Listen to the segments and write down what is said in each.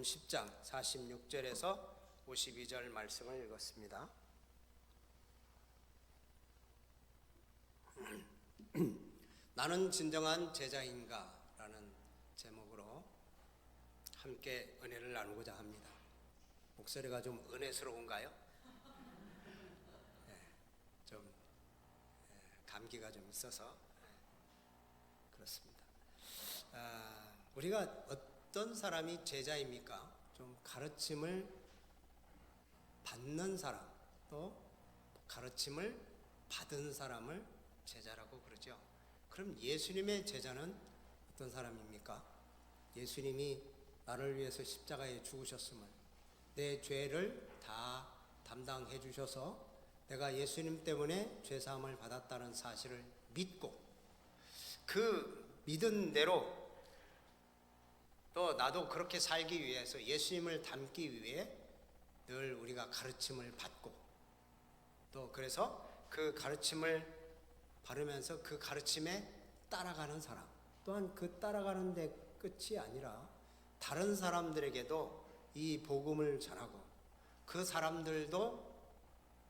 마가복음 10장 46절에서 52절 말씀을 읽었습니다. 나는 진정한 제자인가? 라는 제목으로 함께 은혜를 나누고자 합니다. 목소리가 좀 은혜스러운가요? 좀 감기가 좀 있어서 그렇습니다. 우리가 어떤 사람이 제자입니까? 좀 가르침을 받는 사람, 또 가르침을 받은 사람을 제자라고 그러죠. 그럼 예수님의 제자는 어떤 사람입니까? 예수님이 나를 위해서 십자가에 죽으셨음을, 내 죄를 다 담당해 주셔서 내가 예수님 때문에 죄사함을 받았다는 사실을 믿고, 그 믿은 대로 또 나도 그렇게 살기 위해서 예수님을 닮기 위해 늘 우리가 가르침을 받고, 또 그래서 그 가르침을 바르면서 그 가르침에 따라가는 사람, 또한 그 따라가는 데 끝이 아니라 다른 사람들에게도 이 복음을 전하고 그 사람들도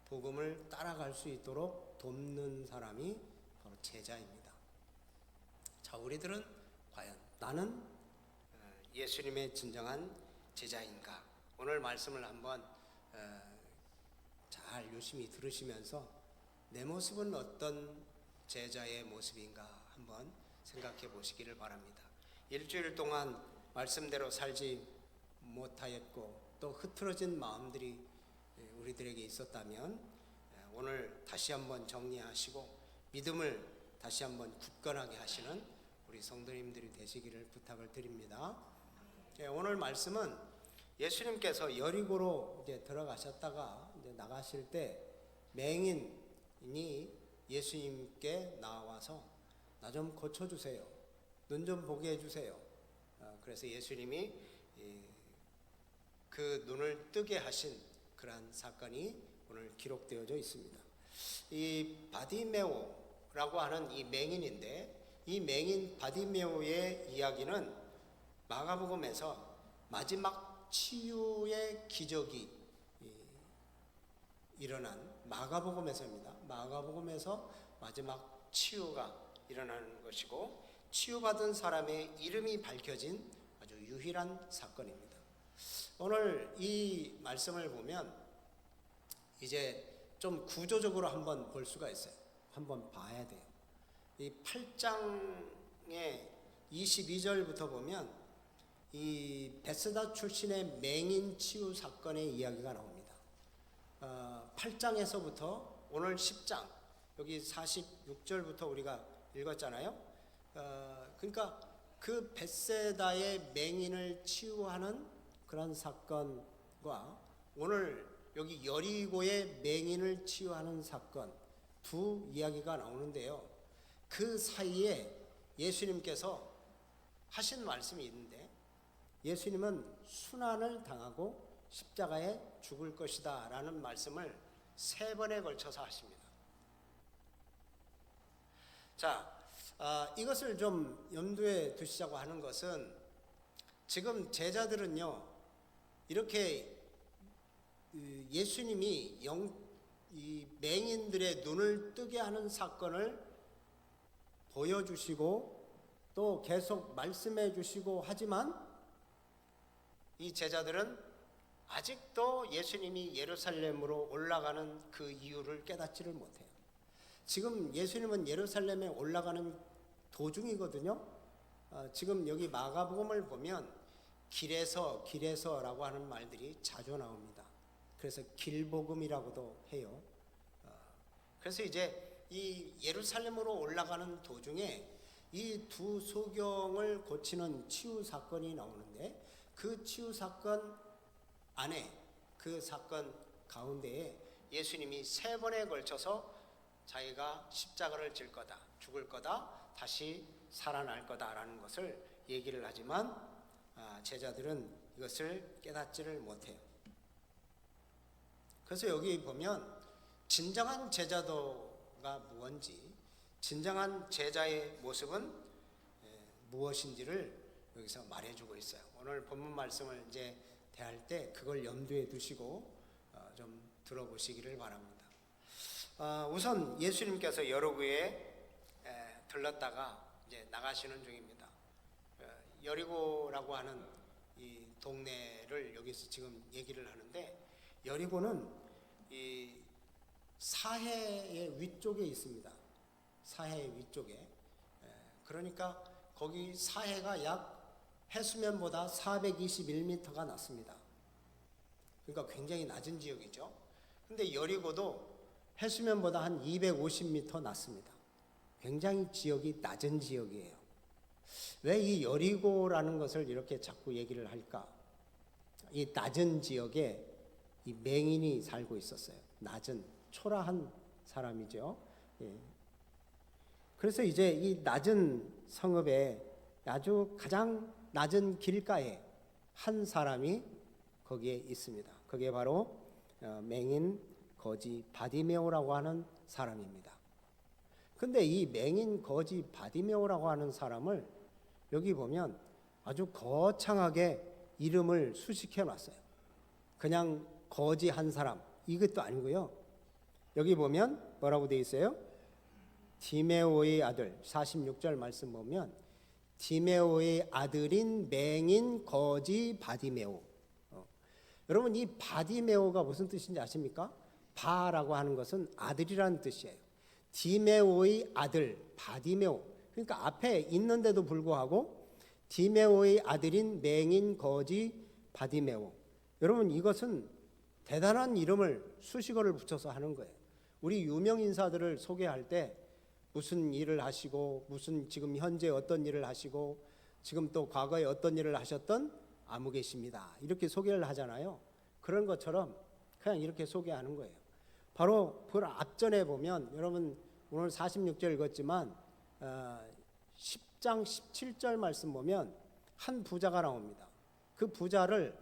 복음을 따라갈 수 있도록 돕는 사람이 바로 제자입니다. 자, 우리들은 과연 나는 예수님의 진정한 제자인가? 오늘 말씀을 한번 잘 유심히 들으시면서 내 모습은 어떤 제자의 모습인가 한번 생각해 보시기를 바랍니다. 일주일 동안 말씀대로 살지 못하였고 또 흐트러진 마음들이 우리들에게 있었다면 오늘 다시 한번 정리하시고 믿음을 다시 한번 굳건하게 하시는 우리 성도님들이 되시기를 부탁을 드립니다. 오늘 말씀은 예수님께서 여리고로 이제 들어가셨다가 이제 나가실 때 맹인이 예수님께 나와서 나 좀 고쳐주세요, 눈 좀 보게 해주세요. 그래서 예수님이 그 눈을 뜨게 하신 그러한 사건이 오늘 기록되어져 있습니다. 이 바디메오라고 하는 이 맹인인데, 이 맹인 바디메오의 이야기는 마가복음에서 마지막 치유의 기적이 일어난 마가복음에서입니다. 마가복음에서 마지막 치유가 일어나는 것이고, 치유받은 사람의 이름이 밝혀진 아주 유일한 사건입니다. 오늘 이 말씀을 보면 이제 좀 구조적으로 한번 볼 수가 있어요. 한번 봐야 돼요. 이 8장의 22절부터 보면 이 베스다 출신의 맹인 치유 사건의 이야기가 나옵니다. 8장에서부터 오늘 10장, 여기 46절부터 우리가 읽었잖아요. 그러니까 그 벳세다의 맹인을 치유하는 그런 사건과 오늘 여기 여리고의 맹인을 치유하는 사건, 두 이야기가 나오는데요. 그 사이에 예수님께서 하신 말씀이 있는데, 예수님은 순환을 당하고 십자가에 죽을 것이다 라는 말씀을 3번에 걸쳐서 하십니다. 자, 이것을 좀 염두에 두시자고 하는 것은, 지금 제자들은요 이렇게 예수님이 이 맹인들의 눈을 뜨게 하는 사건을 보여주시고 또 계속 말씀해 주시고 하지만, 이 제자들은 아직도 예수님이 예루살렘으로 올라가는 그 이유를 깨닫지를 못해요. 지금 예수님은 예루살렘에 올라가는 도중이거든요. 지금 여기 마가복음을 보면 길에서라고 하는 말들이 자주 나옵니다. 그래서 길복음이라고도 해요. 그래서 이제 이 예루살렘으로 올라가는 도중에 이 두 소경을 고치는 치유 사건이 나오는데, 그 치유 사건 안에, 그 사건 가운데에 예수님이 3번에 걸쳐서 자기가 십자가를 질 거다, 죽을 거다, 다시 살아날 거다라는 것을 얘기를 하지만 제자들은 이것을 깨닫지를 못해요. 그래서 여기 보면 진정한 제자도가 무엇인지, 진정한 제자의 모습은 무엇인지를 여기서 말해주고 있어요. 오늘 본문 말씀을 이제 대할 때 그걸 염두에 두시고 좀 들어보시기를 바랍니다. 우선 예수님께서 여러 구에 들렀다가 이제 나가시는 중입니다. 여리고라고 하는 이 동네를 여기서 지금 얘기를 하는데, 여리고는 이 사해의 위쪽에 있습니다. 사해의 위쪽에. 그러니까 거기 사해가 약 해수면보다 421m가 낮습니다. 그러니까 굉장히 낮은 지역이죠. 근데 여리고도 해수면보다 한 250m 낮습니다. 굉장히 지역이 낮은 지역이에요. 왜 이 여리고라는 것을 이렇게 자꾸 얘기를 할까? 이 낮은 지역에 이 맹인이 살고 있었어요. 낮은, 초라한 사람이죠. 예. 그래서 이제 이 낮은 성읍에 아주 가장 낮은 길가에 한 사람이 거기에 있습니다. 그게 바로 맹인 거지 바디메오라고 하는 사람입니다. 근데 이 맹인 거지 바디메오라고 하는 사람을 여기 보면 아주 거창하게 이름을 수식해 놨어요. 그냥 거지 한 사람 이것도 아니고요. 여기 보면 뭐라고 되어 있어요? 디메오의 아들, 46절 말씀 보면 디메오의 아들인 맹인 거지 바디메오. 여러분, 이 바디메오가 무슨 뜻인지 아십니까? 바라고 하는 것은 아들이라는 뜻이에요. 디메오의 아들 바디메오. 그러니까 앞에 있는데도 불구하고 디메오의 아들인 맹인 거지 바디메오. 여러분, 이것은 대단한 이름을 수식어를 붙여서 하는 거예요. 우리 유명 인사들을 소개할 때 무슨 일을 하시고, 무슨 지금 현재 어떤 일을 하시고, 지금 또 과거에 어떤 일을 하셨던 아무 계십니다, 이렇게 소개를 하잖아요. 그런 것처럼 그냥 이렇게 소개하는 거예요. 바로 그 앞전에 보면, 여러분 오늘 46절 읽었지만 10장 17절 말씀 보면 한 부자가 나옵니다. 그 부자를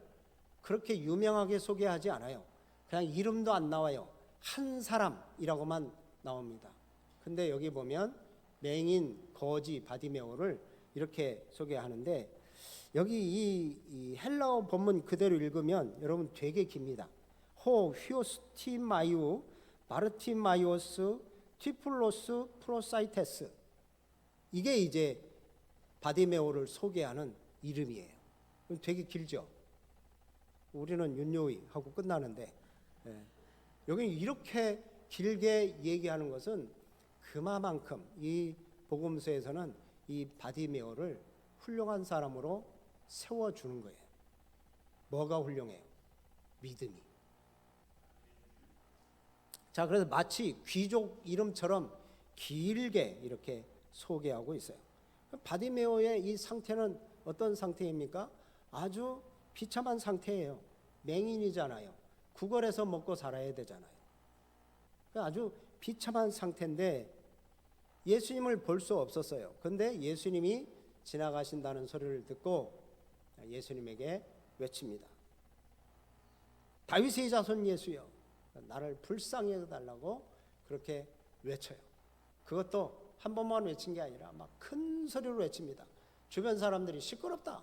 그렇게 유명하게 소개하지 않아요. 그냥 이름도 안 나와요. 한 사람이라고만 나옵니다. 근데 여기 보면 맹인 거지 바디메오를 이렇게 소개하는데, 여기 이 헬라어 본문 그대로 읽으면 여러분 되게 깁니다. 호 휴스티마이오 바르티마이오스 티플로스 프로사이테스, 이게 이제 바디메오를 소개하는 이름이에요. 되게 길죠. 우리는 윤요이 하고 끝나는데, 여기 이렇게 길게 얘기하는 것은 그만큼 이 복음서에서는 이 바디메오를 훌륭한 사람으로 세워주는 거예요. 뭐가 훌륭해요? 믿음이. 자, 그래서 마치 귀족 이름처럼 길게 이렇게 소개하고 있어요. 바디메오의 이 상태는 어떤 상태입니까? 아주 비참한 상태예요. 맹인이잖아요. 구걸해서 먹고 살아야 되잖아요. 아주 비참한 상태인데 예수님을 볼 수 없었어요. 근데 예수님이 지나가신다는 소리를 듣고 예수님에게 외칩니다. 다윗의 자손 예수여, 나를 불쌍히 여겨달라고 그렇게 외쳐요. 그것도 한 번만 외친 게 아니라 막 큰 소리로 외칩니다. 주변 사람들이 시끄럽다,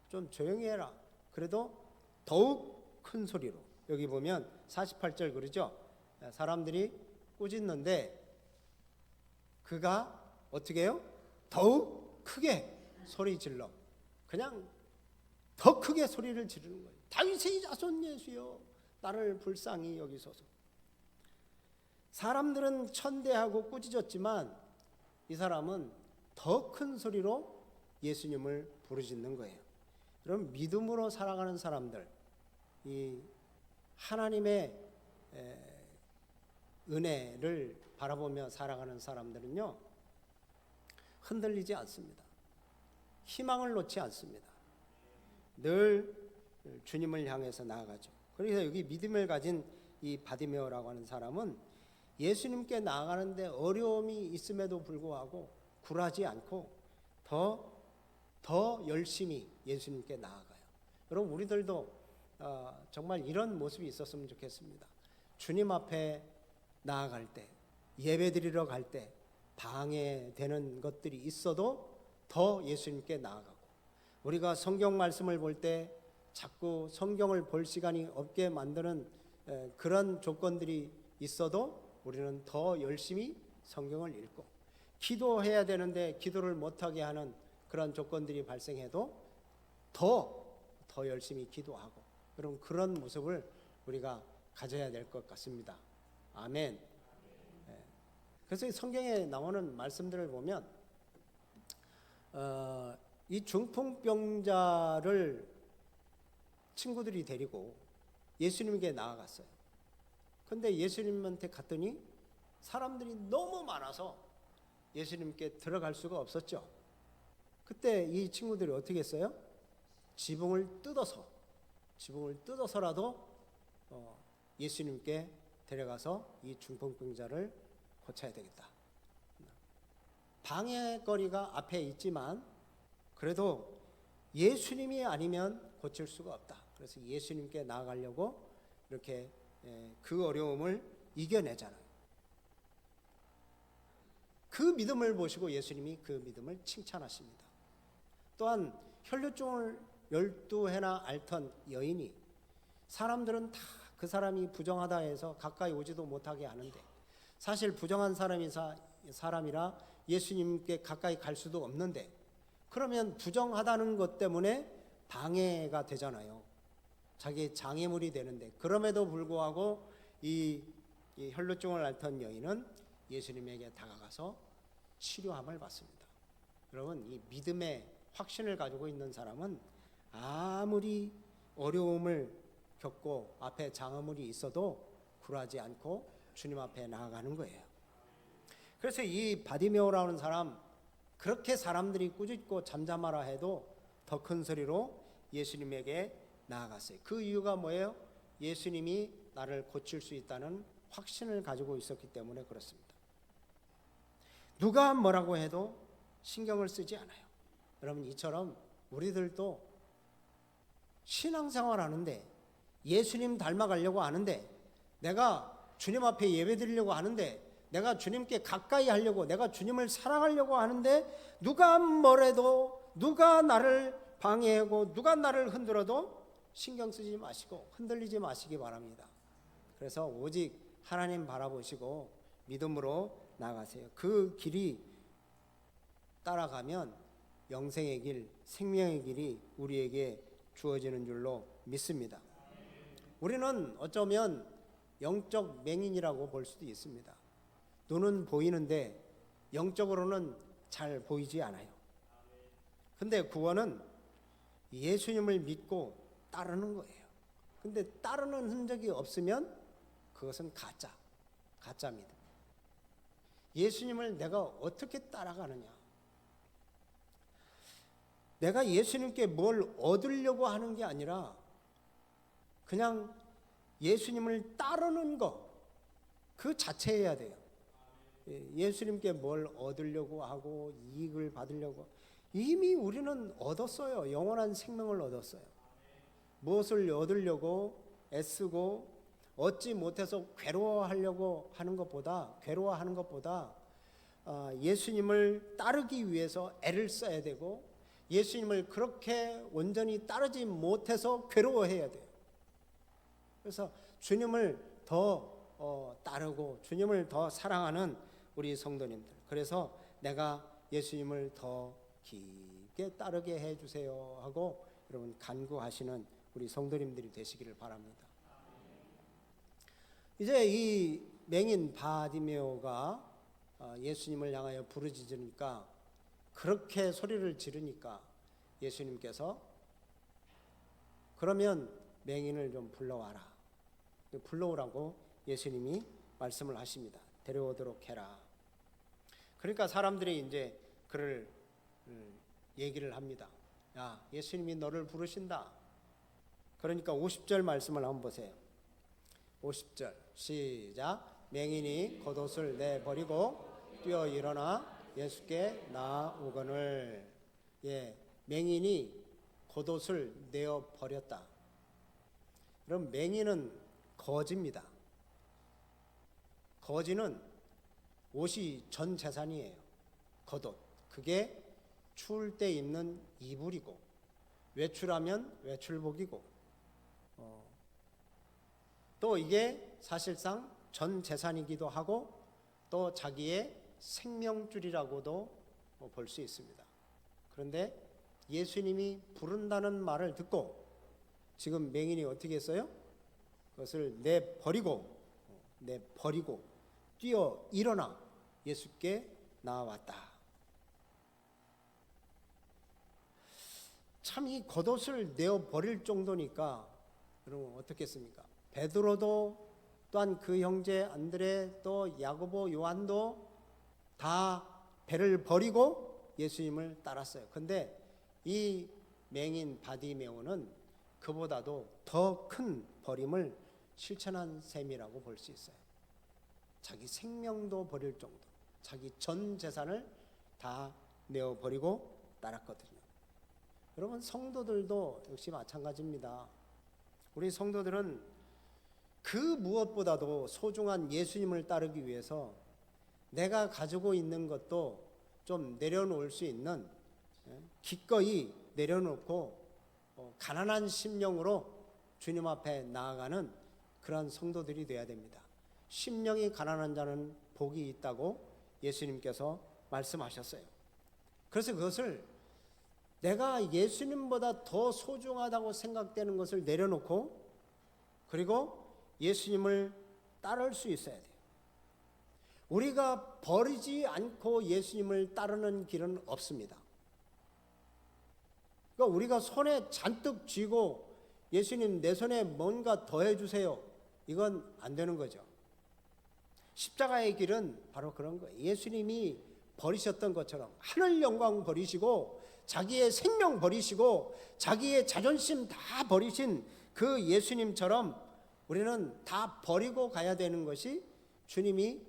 좀 조용히 해라. 그래도 더욱 큰 소리로. 여기 보면 48절 그러죠. 사람들이 꾸짖는데 그가 어떻게 해요? 더욱 크게 소리 질러. 그냥 더 크게 소리를 지르는 거예요. 다윗의 자손 예수여, 나를 불쌍히 여기소서. 사람들은 천대하고 꾸짖었지만 이 사람은 더 큰 소리로 예수님을 부르짖는 거예요. 그럼 믿음으로 살아가는 사람들, 이 하나님의 은혜를 바라보며 살아가는 사람들은요, 흔들리지 않습니다. 희망을 놓지 않습니다. 늘 주님을 향해서 나아가죠. 그래서 여기 믿음을 가진 이 바디메오라고 하는 사람은 예수님께 나아가는데 어려움이 있음에도 불구하고 굴하지 않고 더 열심히 예수님께 나아가요. 여러분, 우리들도 정말 이런 모습이 있었으면 좋겠습니다. 주님 앞에 나아갈 때, 예배드리러 갈 때 방해되는 것들이 있어도 더 예수님께 나아가고, 우리가 성경 말씀을 볼 때 자꾸 성경을 볼 시간이 없게 만드는 그런 조건들이 있어도 우리는 더 열심히 성경을 읽고, 기도해야 되는데 기도를 못하게 하는 그런 조건들이 발생해도 더 열심히 기도하고, 그런 모습을 우리가 가져야 될 것 같습니다. 아멘. 그래서 성경에 나오는 말씀들을 보면 이 중풍병자를 친구들이 데리고 예수님께 나아갔어요. 근데 예수님한테 갔더니 사람들이 너무 많아서 예수님께 들어갈 수가 없었죠. 그때 이 친구들이 어떻게 했어요? 지붕을 뜯어서라도 예수님께 데려가서 이 중풍병자를 고쳐야 되겠다. 방해거리가 앞에 있지만 그래도 예수님이 아니면 고칠 수가 없다. 그래서 예수님께 나아가려고 이렇게 그 어려움을 이겨내잖아요. 그 믿음을 보시고 예수님이 그 믿음을 칭찬하십니다. 또한 혈류증을 12해나 앓던 여인이, 사람들은 다 그 사람이 부정하다 해서 가까이 오지도 못하게 하는데, 사실 부정한 사람이라 예수님께 가까이 갈 수도 없는데, 그러면 부정하다는 것 때문에 방해가 되잖아요. 자기 장애물이 되는데, 그럼에도 불구하고 이 혈루증을 앓던 여인은 예수님에게 다가가서 치료함을 받습니다. 여러분, 이 믿음의 확신을 가지고 있는 사람은 아무리 어려움을 겪고 앞에 장애물이 있어도 굴하지 않고 주님 앞에 나아가는 거예요. 그래서 이 바디메오라는 사람, 그렇게 사람들이 꾸짖고 잠잠하라 해도 더 큰 소리로 예수님에게 나아갔어요. 그 이유가 뭐예요? 예수님이 나를 고칠 수 있다는 확신을 가지고 있었기 때문에 그렇습니다. 누가 뭐라고 해도 신경을 쓰지 않아요. 여러분, 이처럼 우리들도 신앙생활 하는데, 예수님 닮아가려고 하는데, 내가 주님 앞에 예배드리려고 하는데, 내가 주님께 가까이 하려고, 내가 주님을 사랑하려고 하는데, 누가 뭐래도, 누가 나를 방해하고 누가 나를 흔들어도 신경 쓰지 마시고 흔들리지 마시기 바랍니다. 그래서 오직 하나님 바라보시고 믿음으로 나가세요. 그 길이 따라가면 영생의 길, 생명의 길이 우리에게 주어지는 줄로 믿습니다. 우리는 어쩌면 영적 맹인이라고 볼 수도 있습니다. 눈은 보이는데 영적으로는 잘 보이지 않아요. 근데 구원은 예수님을 믿고 따르는 거예요. 근데 따르는 흔적이 없으면 그것은 가짜 믿음. 예수님을 내가 어떻게 따라가느냐? 내가 예수님께 뭘 얻으려고 하는 게 아니라 그냥 예수님을 따르는 것, 그 자체여야 돼요. 예수님께 뭘 얻으려고 하고 이익을 받으려고, 이미 우리는 얻었어요. 영원한 생명을 얻었어요. 무엇을 얻으려고 애쓰고 얻지 못해서 괴로워하는 것보다 예수님을 따르기 위해서 애를 써야 되고, 예수님을 그렇게 온전히 따르지 못해서 괴로워해야 돼요. 그래서 주님을 더 따르고 주님을 더 사랑하는 우리 성도님들, 그래서 내가 예수님을 더 깊게 따르게 해주세요 하고 여러분 간구하시는 우리 성도님들이 되시기를 바랍니다. 이제 이 맹인 바디메오가 예수님을 향하여 부르짖으니까, 그렇게 소리를 지르니까 예수님께서 그러면 맹인을 좀 불러오라고 예수님이 말씀을 하십니다. 데려오도록 해라. 그러니까 사람들이 이제 그를 얘기를 합니다. 야, 예수님이 너를 부르신다. 그러니까 50절 말씀을 한번 보세요. 50절 시작. 맹인이 겉옷을 내버리고 뛰어 일어나 예수께 나아오거늘. 맹인이 겉옷을 내어 버렸다. 그럼 맹인은 거지입니다. 거지는 옷이 전 재산이에요. 겉옷, 그게 추울 때 입는 이불이고 외출하면 외출복이고, 또 이게 사실상 전 재산이기도 하고 또 자기의 생명줄이라고도 볼 수 있습니다. 그런데 예수님이 부른다는 말을 듣고 지금 맹인이 어떻게 했어요? 그것을 내버리고 뛰어 일어나 예수께 나아왔다. 참 이 겉옷을 내어버릴 정도니까 여러분 어떻겠습니까? 베드로도 또한 그 형제 안드레 또 야고보 요한도 다 배를 버리고 예수님을 따랐어요. 근데 이 맹인 바디메오는 그보다도 더 큰 버림을 실천한 셈이라고 볼 수 있어요. 자기 생명도 버릴 정도, 자기 전 재산을 다 내어버리고 따랐거든요. 여러분 성도들도 역시 마찬가지입니다. 우리 성도들은 그 무엇보다도 소중한 예수님을 따르기 위해서 내가 가지고 있는 것도 좀 내려놓을 수 있는, 기꺼이 내려놓고 가난한 심령으로 주님 앞에 나아가는 그런 성도들이 되어야 됩니다. 심령이 가난한 자는 복이 있다고 예수님께서 말씀하셨어요. 그래서 그것을 내가 예수님보다 더 소중하다고 생각되는 것을 내려놓고 그리고 예수님을 따를 수 있어야 돼요. 우리가 버리지 않고 예수님을 따르는 길은 없습니다. 그러니까 우리가 손에 잔뜩 쥐고 예수님 내 손에 뭔가 더해 주세요. 이건 안 되는 거죠. 십자가의 길은 바로 그런 거예요. 예수님이 버리셨던 것처럼 하늘 영광 버리시고 자기의 생명 버리시고 자기의 자존심 다 버리신 그 예수님처럼 우리는 다 버리고 가야 되는 것이 주님이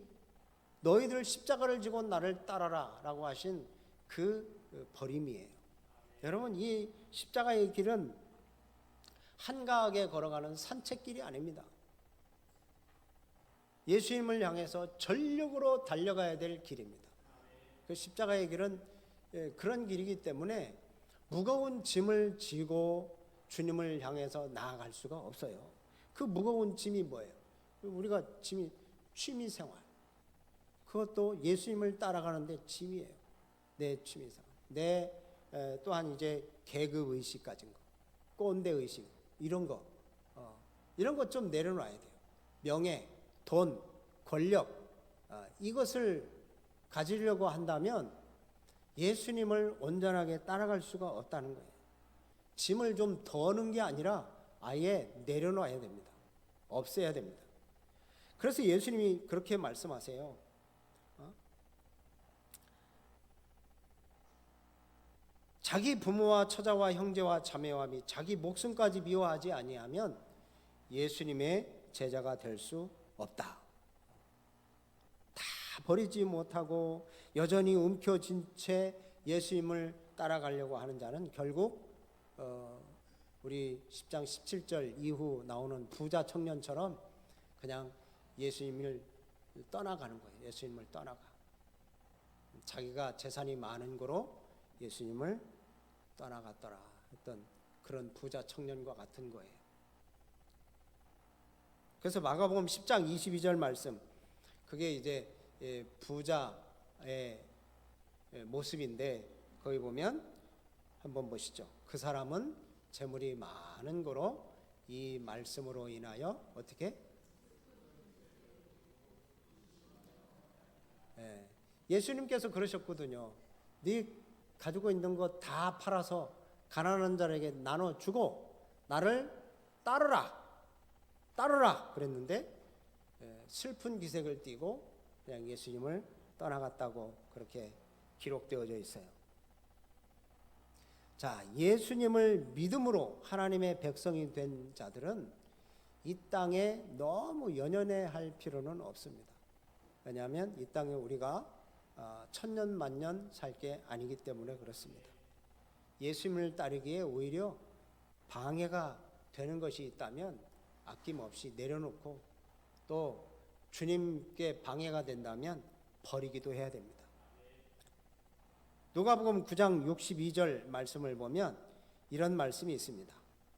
너희들 십자가를 지고 나를 따라라 라고 하신 그 버림이에요. 여러분 이 십자가의 길은 한가하게 걸어가는 산책길이 아닙니다. 예수님을 향해서 전력으로 달려가야 될 길입니다. 그 십자가의 길은 그런 길이기 때문에 무거운 짐을 지고 주님을 향해서 나아갈 수가 없어요. 그 무거운 짐이 뭐예요? 우리가 짐이 취미생활, 그것도 예수님을 따라가는데 짐이에요. 내 취미생활, 내 또한 이제 계급의식 가진 거, 꼰대의식 이런 거, 이런 것 좀 내려놔야 돼요. 명예, 돈, 권력, 이것을 가지려고 한다면 예수님을 온전하게 따라갈 수가 없다는 거예요. 짐을 좀 더는 게 아니라 아예 내려놔야 됩니다. 없애야 됩니다. 그래서 예수님이 그렇게 말씀하세요. 자기 부모와 처자와 형제와 자매와 및 자기 목숨까지 미워하지 아니하면 예수님의 제자가 될 수 없다. 다 버리지 못하고 여전히 움켜쥔 채 예수님을 따라가려고 하는 자는 결국 우리 10장 17절 이후 나오는 부자 청년처럼 그냥 예수님을 떠나가는 거예요. 예수님을 떠나가. 자기가 재산이 많은 거로 예수님을 떠나갔더라 했던 그런 부자 청년과 같은 거예요. 그래서 마가복음 10장 22절 말씀, 그게 이제 부자의 모습인데 거기 보면 한번 보시죠. 그 사람은 재물이 많은 거로 이 말씀으로 인하여 어떻게? 예수님께서 그러셨거든요. 네 가지고 있는 거 다 팔아서 가난한 자에게 나눠주고 나를 따르라 그랬는데 슬픈 기색을 띠고 그냥 예수님을 떠나갔다고 그렇게 기록되어져 있어요. 자, 예수님을 믿음으로 하나님의 백성이 된 자들은 이 땅에 너무 연연해 할 필요는 없습니다. 왜냐하면 이 땅에 우리가 천년 만년 살 게 아니기 때문에 그렇습니다. 예수님을 따르기에 오히려 방해가 되는 것이 있다면 아낌없이 내려놓고 또 주님께 방해가 된다면 버리기도 해야 됩니다. 누가복음 9장 62절 말씀을 보면 이런 말씀이 있습니다.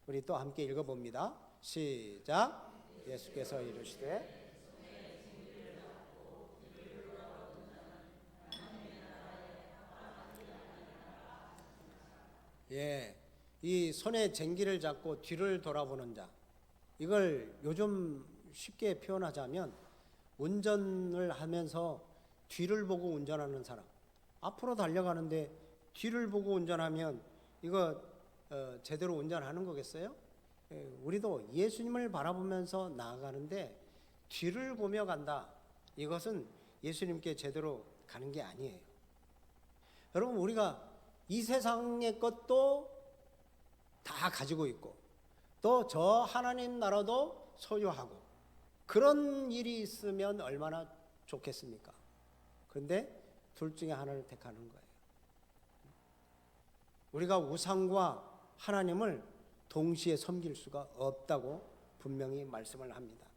우리 또 함께 읽어봅니다. 시작. 예수께서 이르시되 이 손에 쟁기를 잡고 뒤를 돌아보는 자, 이걸 요즘 쉽게 표현하자면 운전을 하면서 뒤를 보고 운전하는 사람, 앞으로 달려가는데 뒤를 보고 운전하면 이거 제대로 운전하는 거겠어요? 우리도 예수님을 바라보면서 나아가는데 뒤를 보며 간다, 이것은 예수님께 제대로 가는 게 아니에요. 여러분, 우리가 이 세상의 것도 다 가지고 있고 또 저 하나님 나라도 소유하고 그런 일이 있으면 얼마나 좋겠습니까? 그런데 둘 중에 하나를 택하는 거예요. 우리가 우상과 하나님을 동시에 섬길 수가 없다고 분명히 말씀을 합니다.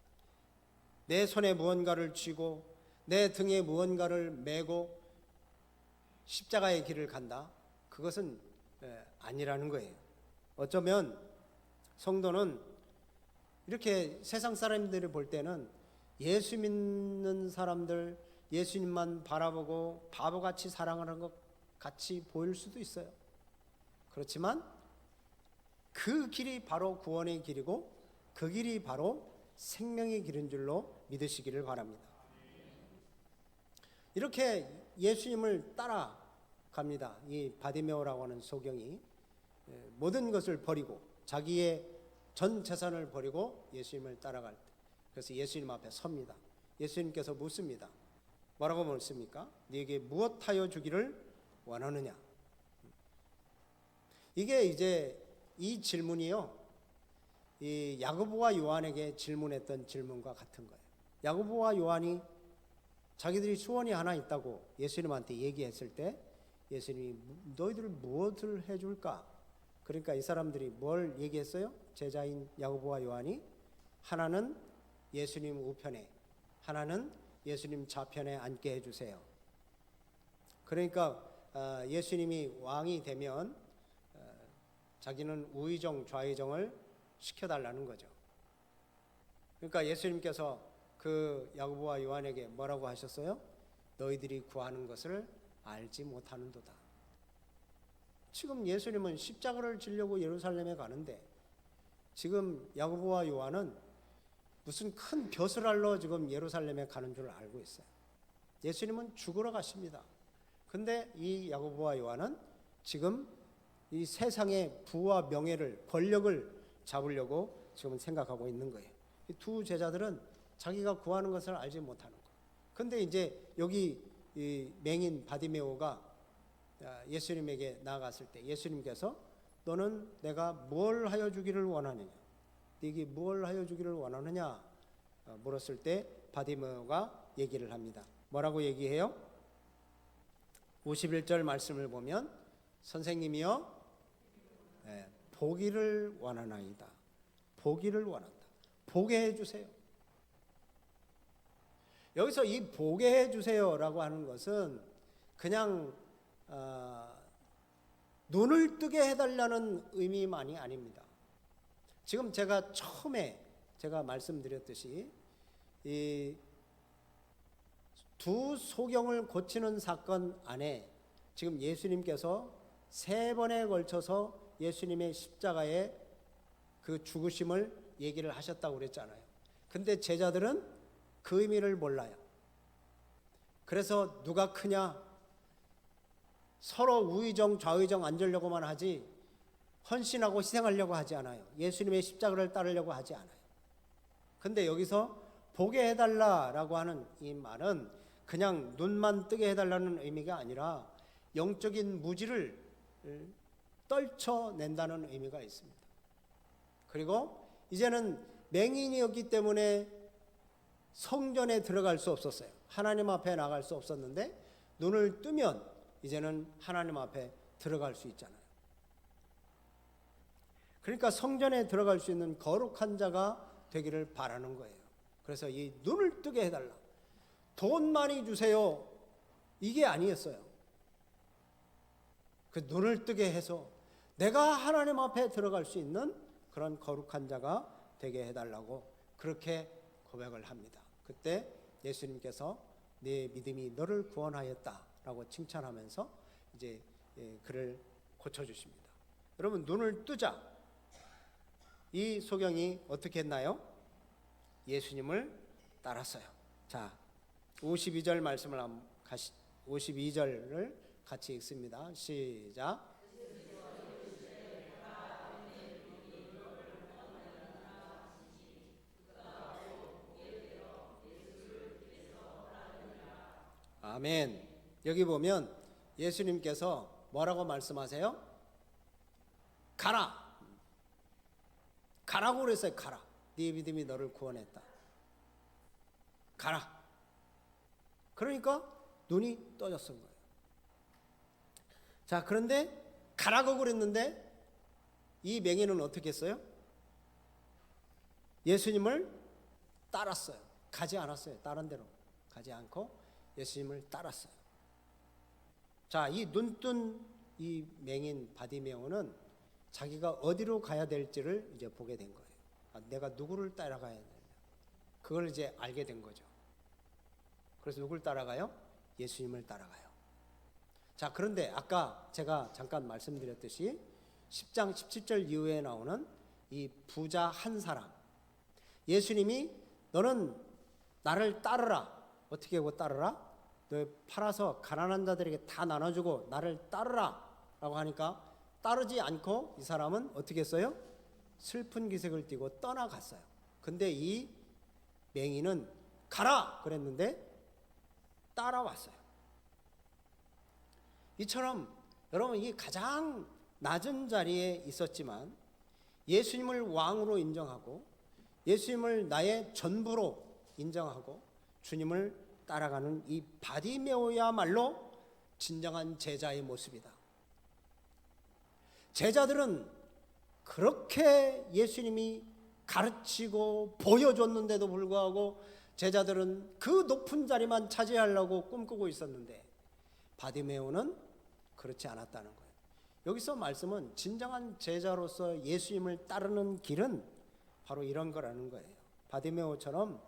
내 손에 무언가를 쥐고 내 등에 무언가를 메고 십자가의 길을 간다, 그것은 아니라는 거예요. 어쩌면 성도는 이렇게 세상 사람들이 볼 때는 예수 믿는 사람들, 예수님만 바라보고 바보같이 사랑하는 것 같이 보일 수도 있어요. 그렇지만 그 길이 바로 구원의 길이고 그 길이 바로 생명의 길인 줄로 믿으시기를 바랍니다. 이렇게 예수님을 따라갑니다. 이 바디메오라고 하는 소경이 모든 것을 버리고 자기의 전 재산을 버리고 예수님을 따라갈 때, 그래서 예수님 앞에 섭니다. 예수님께서 묻습니다. 뭐라고 묻습니까? 네게 무엇하여 주기를 원하느냐? 이게 이제 이 질문이요, 이 야고보와 요한에게 질문했던 질문과 같은 거예요. 야고보와 요한이 자기들이 소원이 하나 있다고 예수님한테 얘기했을 때 예수님이 너희들 무엇을 해줄까? 그러니까 이 사람들이 뭘 얘기했어요? 제자인 야고보와 요한이 하나는 예수님 우편에, 하나는 예수님 좌편에 앉게 해주세요. 그러니까 예수님이 왕이 되면 자기는 우의정 좌의정을 시켜달라는 거죠. 그러니까 예수님께서 그 야고보와 요한에게 뭐라고 하셨어요? 너희들이 구하는 것을 알지 못하는도다. 지금 예수님은 십자가를 지려고 예루살렘에 가는데 지금 야고보와 요한은 무슨 큰 벼슬 알러 지금 예루살렘에 가는 줄 알고 있어요. 예수님은 죽으러 가십니다. 근데 이 야고보와 요한은 지금 이 세상의 부와 명예를, 권력을 잡으려고 지금 생각하고 있는 거예요. 이 두 제자들은 자기가 구하는 것을 알지 못하는 거예요. 근데 이제 여기 이 맹인 바디메오가 예수님에게 나아갔을 때 예수님께서 너는 내가 뭘 하여 주기를 원하느냐, 네게 뭘 하여 주기를 원하느냐 물었을 때 바디메오가 얘기를 합니다. 뭐라고 얘기해요? 51절 말씀을 보면 선생님이여 보기를 원하나이다. 보기를 원한다. 보게 해주세요. 여기서 이 보게 해주세요라고 하는 것은 그냥 눈을 뜨게 해달라는 의미만이 아닙니다. 지금 제가 처음에 제가 말씀드렸듯이 이 두 소경을 고치는 사건 안에 지금 예수님께서 3번에 걸쳐서 예수님의 십자가의 그 죽으심을 얘기를 하셨다고 그랬잖아요. 근데 제자들은 그 의미를 몰라요. 그래서 누가 크냐, 서로 우의정 좌의정 앉으려고만 하지 헌신하고 희생하려고 하지 않아요. 예수님의 십자가를 따르려고 하지 않아요. 근데 여기서 보게 해달라라고 하는 이 말은 그냥 눈만 뜨게 해달라는 의미가 아니라 영적인 무지를 떨쳐낸다는 의미가 있습니다. 그리고 이제는 맹인이었기 때문에 성전에 들어갈 수 없었어요. 하나님 앞에 나갈 수 없었는데 눈을 뜨면 이제는 하나님 앞에 들어갈 수 있잖아요. 그러니까 성전에 들어갈 수 있는 거룩한 자가 되기를 바라는 거예요. 그래서 이 눈을 뜨게 해달라, 돈 많이 주세요, 이게 아니었어요. 그 눈을 뜨게 해서 내가 하나님 앞에 들어갈 수 있는 그런 거룩한 자가 되게 해달라고 그렇게 고백을 합니다. 그때 예수님께서 네 믿음이 너를 구원하였다라고 칭찬하면서 이제 그를 고쳐주십니다. 여러분, 눈을 뜨자 이 소경이 어떻게 했나요? 예수님을 따랐어요. 자, 52절 말씀을 52절을 같이 읽습니다. 시작. 아멘. 여기 보면 예수님께서 뭐라고 말씀하세요? 가라. 가라고 그랬어요. 가라. 네 믿음이 너를 구원했다. 가라. 그러니까 눈이 떠졌은 거예요. 자, 그런데 가라고 그랬는데 이 맹인은 어떻게 했어요? 예수님을 따랐어요. 가지 않았어요. 다른 데로 가지 않고 예수님을 따랐어요. 자, 이 눈뜬 이 맹인 바디메오는 자기가 어디로 가야 될지를 이제 보게 된 거예요. 내가 누구를 따라가야 되냐. 그걸 이제 알게 된 거죠. 그래서 누굴 따라가요? 예수님을 따라가요. 자, 그런데 아까 제가 잠깐 말씀드렸듯이 10장 17절 이후에 나오는 이 부자 한 사람, 예수님이 너는 나를 따르라. 어떻게 하고 따르라? 너 팔아서 가난한 자들에게 다 나눠주고 나를 따르라 라고 하니까 따르지 않고 이 사람은 어떻게 했어요? 슬픈 기색을 띠고 떠나갔어요. 근데 이 맹인은 가라 그랬는데 따라왔어요. 이처럼 여러분, 이 가장 낮은 자리에 있었지만 예수님을 왕으로 인정하고 예수님을 나의 전부로 인정하고 주님을 따라가는 이 바디메오야말로 진정한 제자의 모습이다. 제자들은 그렇게 예수님이 가르치고 보여줬는데도 불구하고 제자들은 그 높은 자리만 차지하려고 꿈꾸고 있었는데 바디메오는 그렇지 않았다는 거예요. 여기서 말씀은 진정한 제자로서 예수님을 따르는 길은 바로 이런 거라는 거예요. 바디메오처럼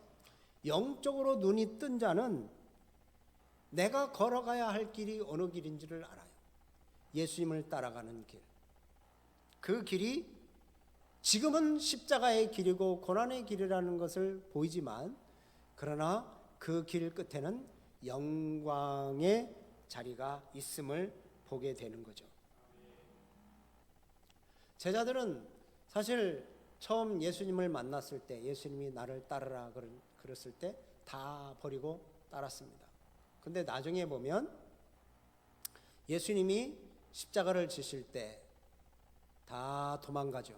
영적으로 눈이 뜬 자는 내가 걸어가야 할 길이 어느 길인지를 알아요. 예수님을 따라가는 길. 그 길이 지금은 십자가의 길이고 고난의 길이라는 것을 보이지만 그러나 그 길 끝에는 영광의 자리가 있음을 보게 되는 거죠. 제자들은 사실 처음 예수님을 만났을 때 예수님이 나를 따르라 그랬을 때 다 버리고 따랐습니다. 근데 나중에 보면 예수님이 십자가를 지실 때 다 도망가죠.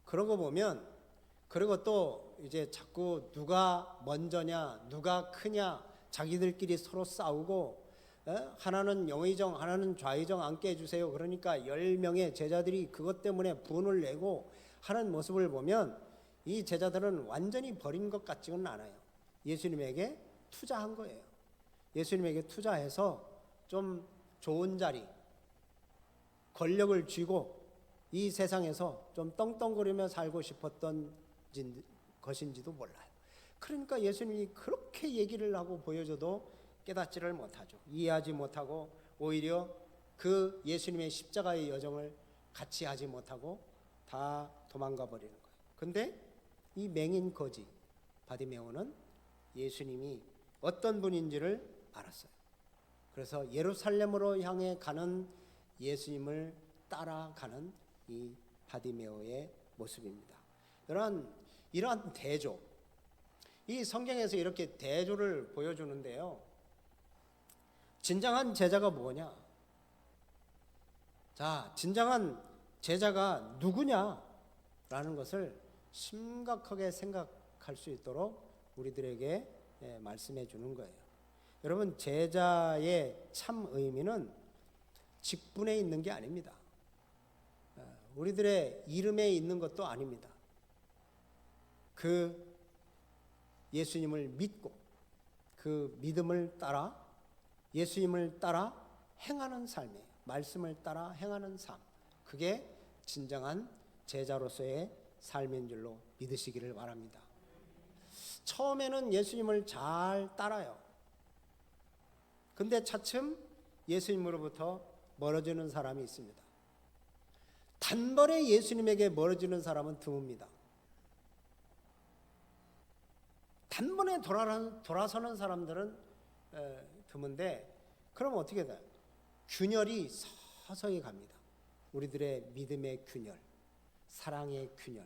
그러고 보면 그리고 또 이제 자꾸 누가 먼저냐 누가 크냐 자기들끼리 서로 싸우고 하나는 영의정 하나는 좌의정 앉게 해주세요. 그러니까 10명의 제자들이 그것 때문에 분을 내고 하는 모습을 보면 이 제자들은 완전히 버린 것 같지는 않아요. 예수님에게 투자한 거예요. 예수님에게 투자해서 좀 좋은 자리 권력을 쥐고 이 세상에서 좀 떵떵거리며 살고 싶었던 것인지도 몰라요. 그러니까 예수님이 그렇게 얘기를 하고 보여줘도 깨닫지를 못하죠. 이해하지 못하고 오히려 그 예수님의 십자가의 여정을 같이 하지 못하고 다 도망가 버리는 거예요. 근데 이 맹인 거지 바디메오는 예수님이 어떤 분인지를 알았어요. 그래서 예루살렘으로 향해 가는 예수님을 따라가는 이 바디메오의 모습입니다. 이러한 대조, 이 성경에서 이렇게 대조를 보여주는데요. 진정한 제자가 뭐냐? 자, 진정한 제자가 누구냐라는 것을 심각하게 생각할 수 있도록 우리들에게 말씀해 주는 거예요. 여러분, 제자의 참 의미는 직분에 있는 게 아닙니다. 우리들의 이름에 있는 것도 아닙니다. 그 예수님을 믿고 그 믿음을 따라 예수님을 따라 행하는 삶이에요. 말씀을 따라 행하는 삶. 그게 진정한 제자로서의 삶인 줄로 믿으시기를 바랍니다. 처음에는 예수님을 잘 따라요. 근데 차츰 예수님으로부터 멀어지는 사람이 있습니다. 단번에 예수님에게 멀어지는 사람은 드뭅니다. 단번에 돌아서는 사람들은 드문데, 그럼 어떻게 돼요? 균열이 서서히 갑니다. 우리들의 믿음의 균열, 사랑의 균열,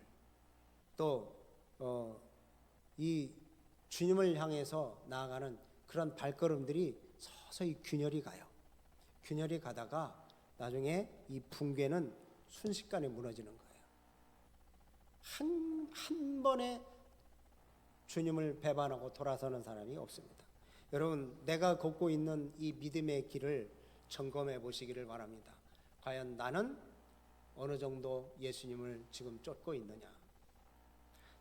또 이 주님을 향해서 나아가는 그런 발걸음들이 서서히 균열이 가요. 균열이 가다가 나중에 이 붕괴는 순식간에 무너지는 거예요. 한 번에 주님을 배반하고 돌아서는 사람이 없습니다. 여러분, 내가 걷고 있는 이 믿음의 길을 점검해 보시기를 바랍니다. 과연 나는 어느 정도 예수님을 지금 쫓고 있느냐?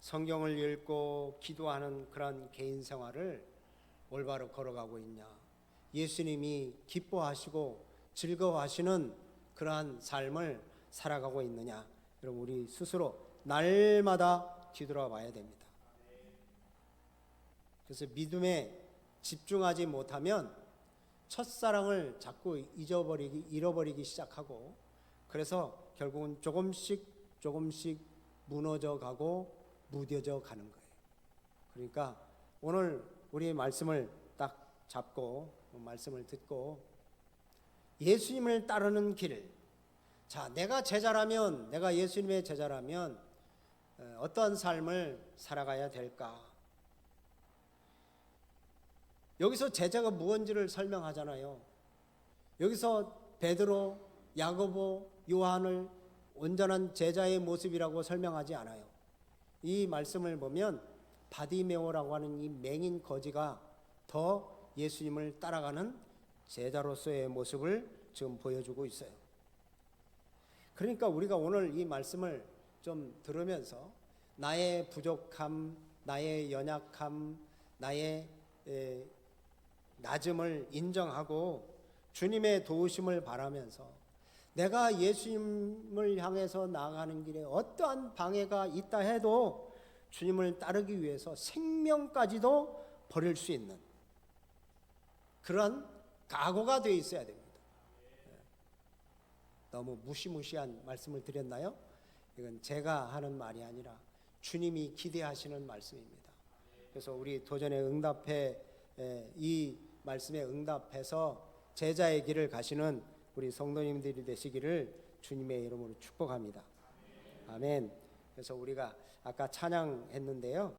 성경을 읽고 기도하는 그런 개인 생활을 올바로 걸어가고 있냐? 예수님이 기뻐하시고 즐거워하시는 그러한 삶을 살아가고 있느냐? 여러분, 우리 스스로 날마다 뒤돌아봐야 됩니다. 그래서 믿음에 집중하지 못하면 첫사랑을 자꾸 잃어버리기 시작하고, 그래서 결국은 조금씩 무너져 가고 무뎌져 가는 거예요. 그러니까 오늘 우리 말씀을 딱 잡고 말씀을 듣고 예수님을 따르는 길, 자, 내가 예수님의 제자라면 어떠한 삶을 살아가야 될까? 여기서 제자가 무언지를 설명하잖아요. 여기서 베드로, 야고보, 요한을 온전한 제자의 모습이라고 설명하지 않아요. 이 말씀을 보면 바디메오라고 하는 이 맹인 거지가 더 예수님을 따라가는 제자로서의 모습을 지금 보여주고 있어요. 그러니까 우리가 오늘 이 말씀을 좀 들으면서 나의 부족함, 나의 연약함, 나의 낮음을 인정하고 주님의 도우심을 바라면서 내가 예수님을 향해서 나아가는 길에 어떠한 방해가 있다 해도 주님을 따르기 위해서 생명까지도 버릴 수 있는 그런 각오가 되어 있어야 됩니다. 너무 무시무시한 말씀을 드렸나요? 이건 제가 하는 말이 아니라 주님이 기대하시는 말씀입니다. 그래서 우리 도전에 응답해 이 말씀에 응답해서 제자의 길을 가시는 우리 성도님들이 되시기를 주님의 이름으로 축복합니다. 아멘. 그래서 우리가 아까 찬양했는데요.